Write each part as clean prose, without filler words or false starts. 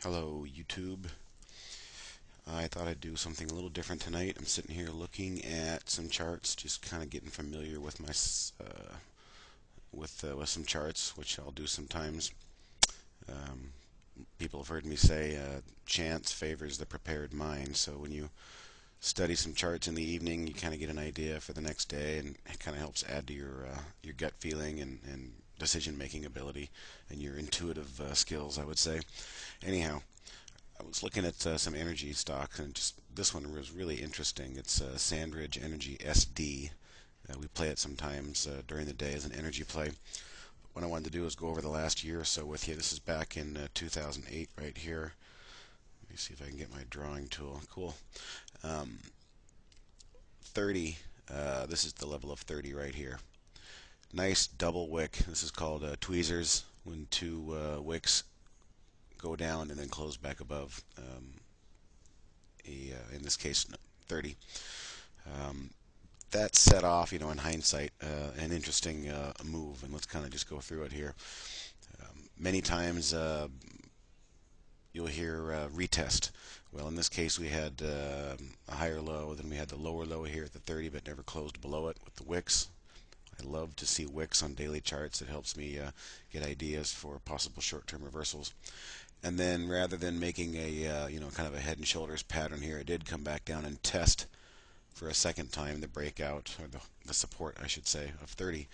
Hello, YouTube. I thought I'd do something a little different tonight. I'm sitting here looking at some charts, just kind of getting familiar with my with some charts, which I'll do sometimes. Um, People have heard me say chance favors the prepared mind. So when you study some charts in the evening, you kind of get an idea for the next day, and it kind of helps add to your gut feeling and decision-making ability and your intuitive skills, I would say. Anyhow, I was looking at some energy stocks, and just this one was really interesting. It's Sandridge Energy SD. We play it sometimes during the day as an energy play. What I wanted to do is go over the last year or so with you. This is back in 2008 right here. Let me see if I can get my drawing tool. Cool. Um, 30. This is the level of 30 right here. Nice double wick. This is called tweezers, when two wicks go down and then close back above. In this case, 30. Um, that set off, in hindsight, an interesting move, and let's kind of just go through it here. Many times you'll hear retest. Well, in this case, we had a higher low, then we had the lower low here at the 30, but never closed below it with the wicks. I love to see wicks on daily charts. It helps me get ideas for possible short-term reversals. And then rather than making a kind of a head and shoulders pattern here, it did come back down and test for a second time the breakout, or the support, I should say, of 30.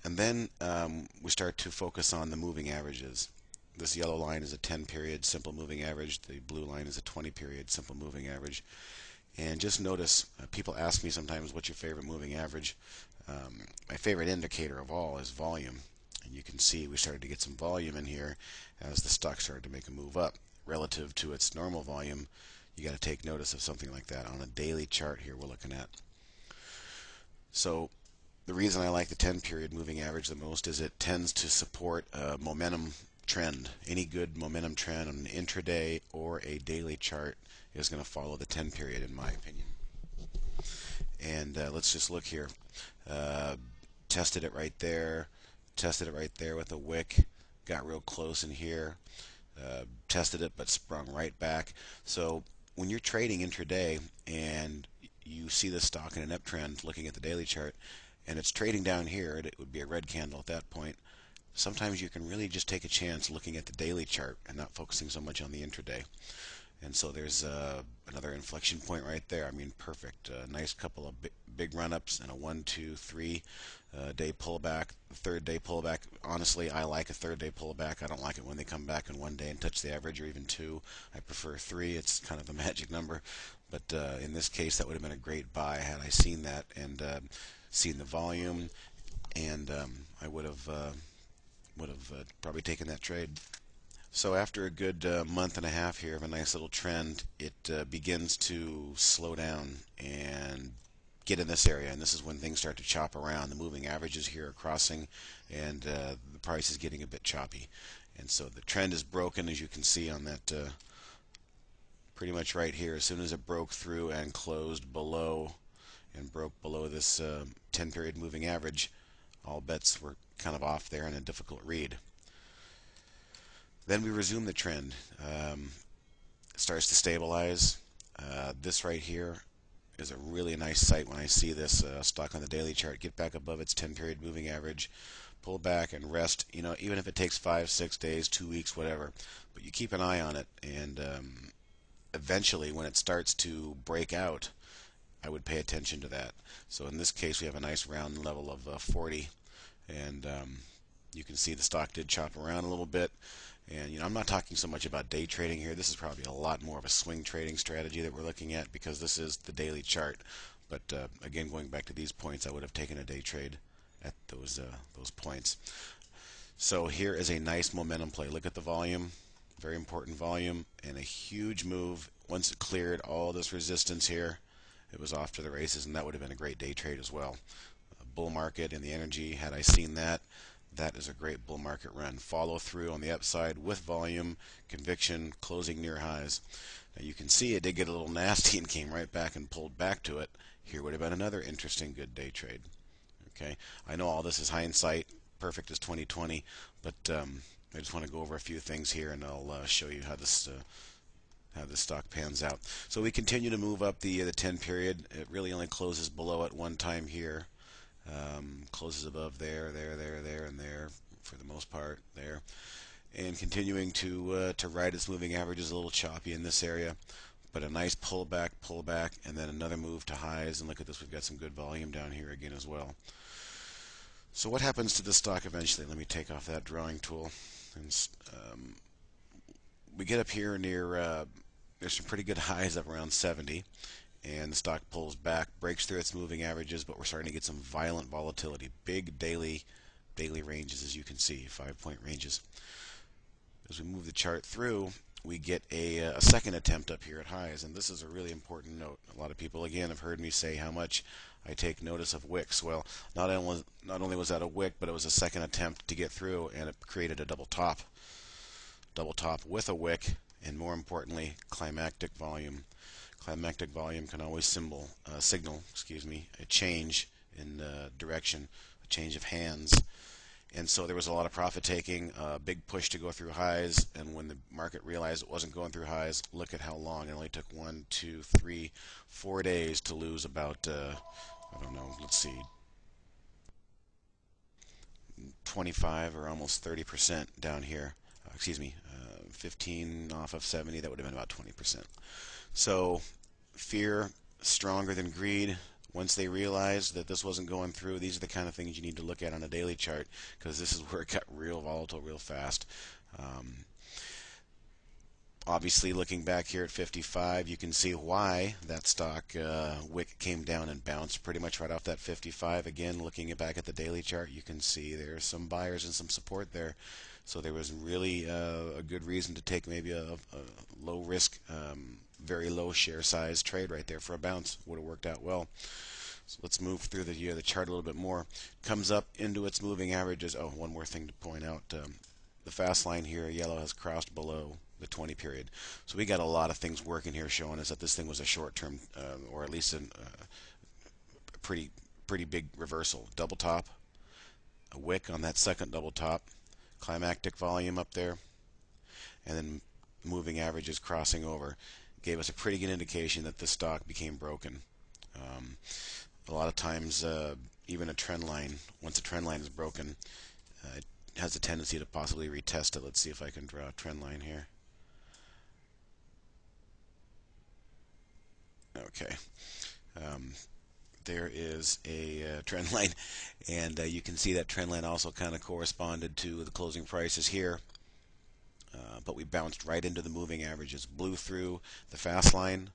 And then we start to focus on the moving averages. This yellow line is a 10-period simple moving average. The blue line is a 20-period simple moving average. And just notice, people ask me sometimes, what's your favorite moving average? My favorite indicator of all is volume. And you can see we started to get some volume in here as the stock started to make a move up. Relative to its normal volume, you got to take notice of something like that on a daily chart here we're looking at. So the reason I like the 10-period moving average the most is it tends to support a momentum trend. Any good momentum trend on an intraday or a daily chart is going to follow the 10-period, in my opinion. And let's just look here. Tested it right there. Tested it right there with a wick. Got real close in here. Tested it but sprung right back. So when you're trading intraday and you see the stock in an uptrend, looking at the daily chart, and it's trading down here, it would be a red candle at that point. Sometimes you can really just take a chance looking at the daily chart and not focusing so much on the intraday. And so there's another inflection point right there. I mean, perfect. Nice couple of big run-ups and a 1, 2, 3 day pullback. The third day pullback, honestly, I like a third day pullback. I don't like it when they come back in one day and touch the average, or even two. I prefer 3. It's kind of a magic number. But in this case, that would have been a great buy had I seen that and seen the volume, and I would have probably taken that trade. So after a good month and a half here of a nice little trend, it begins to slow down and get in this area, and this is when things start to chop around. The moving averages here are crossing, and the price is getting a bit choppy. And so the trend is broken, as you can see on that pretty much right here. As soon as it broke through and closed below and broke below this 10-period moving average, all bets were kind of off there and a difficult read. Then we resume the trend. It starts to stabilize. This right here is a really nice sight when I see this stock on the daily chart get back above its 10-period moving average, pull back and rest, even if it takes 5, 6 days, 2 weeks, whatever. But you keep an eye on it, and eventually when it starts to break out, I would pay attention to that. So in this case, we have a nice round level of 40, and you can see the stock did chop around a little bit. And I'm not talking so much about day trading here. This is probably a lot more of a swing trading strategy that we're looking at, because this is the daily chart. But again, going back to these points, I would have taken a day trade at those points. So here is a nice momentum play. Look at the volume, very important volume, and a huge move. Once it cleared all this resistance here, it was off to the races, and that would have been a great day trade as well. A bull market in the energy, had I seen that, that is a great bull market run. Follow through on the upside with volume, conviction, closing near highs. Now you can see it did get a little nasty and came right back and pulled back to it. Here would have been another interesting good day trade. Okay, I know all this is hindsight. Perfect is 2020, but I just want to go over a few things here, and I'll show you how this stock pans out. So we continue to move up the 10 period. It really only closes below at one time here. Closes above there, there, and there for the most part there, and continuing to ride its moving averages. A little choppy in this area, but a nice pullback, and then another move to highs. And look at this, we've got some good volume down here again as well. So what happens to the stock eventually? Let me take off that drawing tool, and we get up here near. There's some pretty good highs up around 70, and the stock pulls back, breaks through its moving averages, but we're starting to get some violent volatility. Big daily ranges, as you can see, 5-point ranges. As we move the chart through, we get a second attempt up here at highs, and this is a really important note. A lot of people, again, have heard me say how much I take notice of wicks. Well, not only was that a wick, but it was a second attempt to get through, and it created a double top with a wick, and more importantly, climactic volume. Climactic volume can always signal a change in direction, a change of hands. And so there was a lot of profit taking, a big push to go through highs, and when the market realized it wasn't going through highs, look at how long. It only took 1, 2, 3, 4 days to lose about, I don't know, let's see, 25 or almost 30% down here. 15 off of 70, that would have been about 20%. So fear stronger than greed. Once they realized that this wasn't going through, these are the kind of things you need to look at on a daily chart, because this is where it got real volatile real fast. Obviously, looking back here at 55, you can see why that stock wick came down and bounced pretty much right off that 55. Again, looking back at the daily chart, you can see there's some buyers and some support there. So there was really a good reason to take maybe a low risk, very low share size trade right there for a bounce. Would have worked out well. So let's move through the chart a little bit more. Comes up into its moving averages. Oh, one more thing to point out. The fast line here, yellow, has crossed below the 20 period. So we got a lot of things working here showing us that this thing was a short-term, or at least a pretty big reversal. Double top, a wick on that second double top, climactic volume up there, and then moving averages crossing over. Gave us a pretty good indication that this stock became broken. A lot of times, even a trend line, once a trend line is broken, it has a tendency to possibly retest it. Let's see if I can draw a trend line here. Okay. There is a trend line, and you can see that trend line also kind of corresponded to the closing prices here. But we bounced right into the moving averages, blew through the fast line,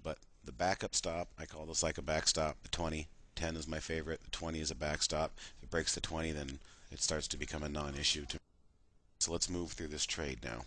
but the backup stop, I call this like a backstop, the 20. 10 is my favorite, the 20 is a backstop. If it breaks the 20, then it starts to become a non-issue. So let's move through this trade now.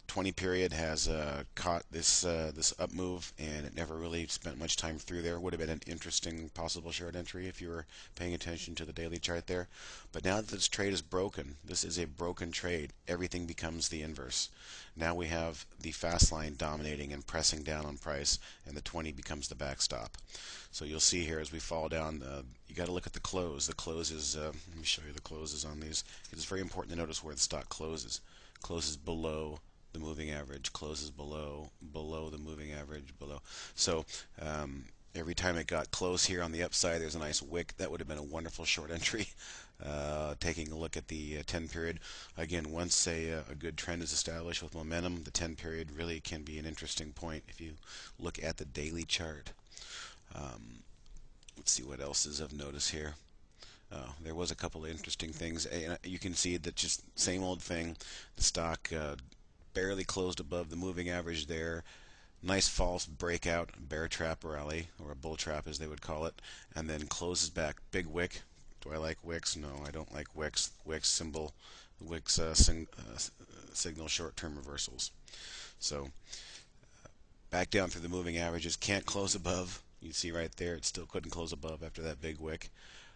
20 period has caught this up move, and it never really spent much time through there. Would have been an interesting possible short entry if you were paying attention to the daily chart there. But now that this trade is broken, this is a broken trade, everything becomes the inverse. Now we have the fast line dominating and pressing down on price, and the 20 becomes the backstop. So you'll see here as we fall down, you got to look at the close. The close is, let me show you the closes on these. It's very important to notice where the stock closes. Closes below the moving average, closes below the moving average, below. So every time it got close here on the upside, there's a nice wick. That would have been a wonderful short entry. Taking a look at the 10 period, again, once a good trend is established with momentum, the 10 period really can be an interesting point if you look at the daily chart. Let's see what else is of notice here. There was a couple of interesting things. You can see that just same old thing. The stock barely closed above the moving average there. Nice false breakout, bear trap rally, or a bull trap as they would call it, and then closes back. Big wick. Do I like wicks? No, I don't like wicks. Signal short-term reversals. So back down through the moving averages. Can't close above. You see right there, it still couldn't close above after that big wick.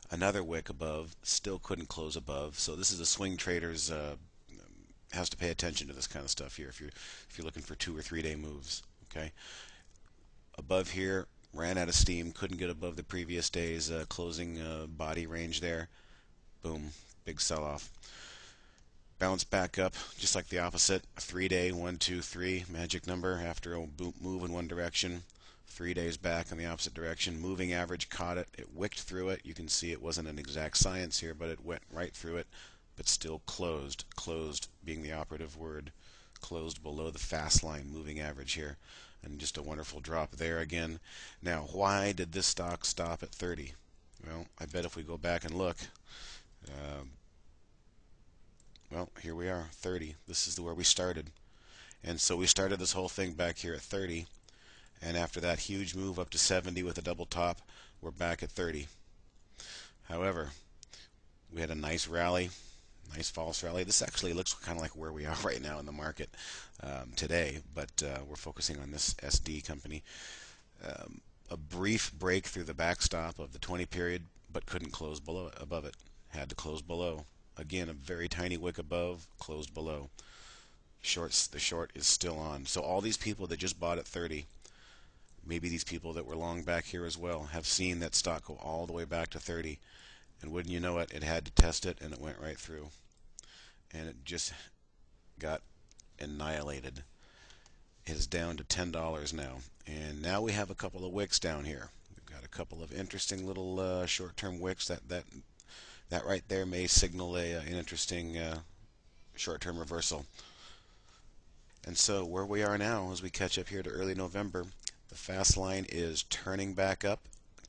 Another wick above, still couldn't close above. So this is a swing trader's has to pay attention to this kind of stuff here if you're looking for 2 or 3 day moves. Okay, above here, ran out of steam, couldn't get above the previous day's closing body range there. Boom, big sell-off. Bounce back up, just like the opposite. A 3-day 1, 2, 3 magic number after a move in one direction. 3 days back in the opposite direction. Moving average caught it. It wicked through it. You can see it wasn't an exact science here, but it went right through it, but still closed. Closed being the operative word. Closed below the fast line moving average here. And just a wonderful drop there again. Now, why did this stock stop at 30? Well, I bet if we go back and look, uh, well, here we are, 30. This is where we started. And so we started this whole thing back here at 30. And after that huge move up to 70 with a double top, we're back at 30. However, we had a nice rally, nice false rally. This actually looks kind of like where we are right now in the market today, but we're focusing on this SD company. A brief break through the backstop of the 20 period, but couldn't close below above it. Had to close below. Again, a very tiny wick above, closed below. The short is still on. So all these people that just bought at 30, maybe these people that were long back here as well, have seen that stock go all the way back to 30. And wouldn't you know it, it had to test it, and it went right through. And it just got annihilated. It is down to $10 now. And now we have a couple of wicks down here. We've got a couple of interesting little short-term wicks. That right there may signal an interesting short-term reversal. And so where we are now, as we catch up here to early November, the fast line is turning back up,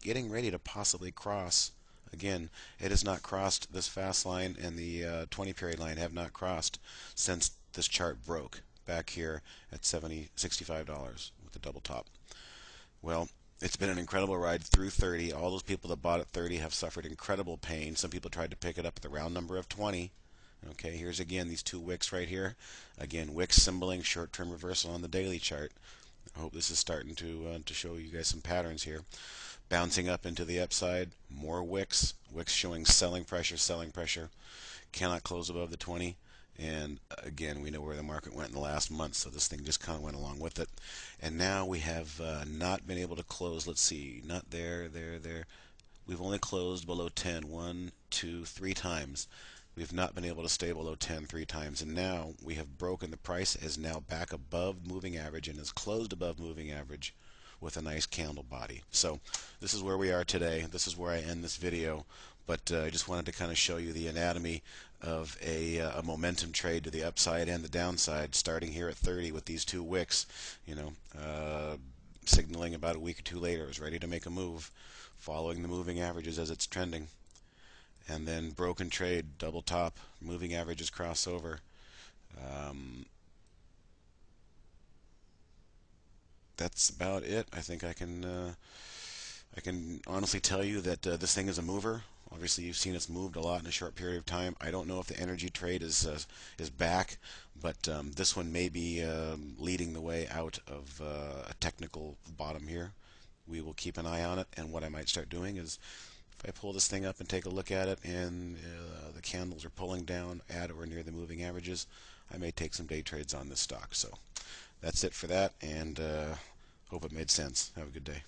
getting ready to possibly cross. Again, it has not crossed. This fast line and the 20 period line have not crossed since this chart broke back here at $65 with the double top. Well, it's been an incredible ride through 30. All those people that bought at 30 have suffered incredible pain. Some people tried to pick it up at the round number of 20. Okay, here's again these two wicks right here. Again, wicks symboling short-term reversal on the daily chart. I hope this is starting to show you guys some patterns here. Bouncing up into the upside, more wicks. Wicks showing selling pressure, selling pressure. Cannot close above the 20. And again, we know where the market went in the last month, so this thing just kind of went along with it. And now we have not been able to close. Let's see, not there, there. We've only closed below 10, 1, 2, 3 times. We've not been able to stay below 10 3 times, and now we have broken. The price is now back above moving average and is closed above moving average with a nice candle body. So this is where we are today. This is where I end this video, but I just wanted to kind of show you the anatomy of a momentum trade to the upside and the downside, starting here at 30 with these two wicks, signaling about a week or two later it was ready to make a move, following the moving averages as it's trending. And then broken trade, double top, moving averages crossover. That's about it. I think I can honestly tell you that this thing is a mover. Obviously, you've seen it's moved a lot in a short period of time. I don't know if the energy trade is back, but this one may be leading the way out of a technical bottom here. We will keep an eye on it, and what I might start doing is, if I pull this thing up and take a look at it, and the candles are pulling down at or near the moving averages, I may take some day trades on this stock. So that's it for that, and hope it made sense. Have a good day.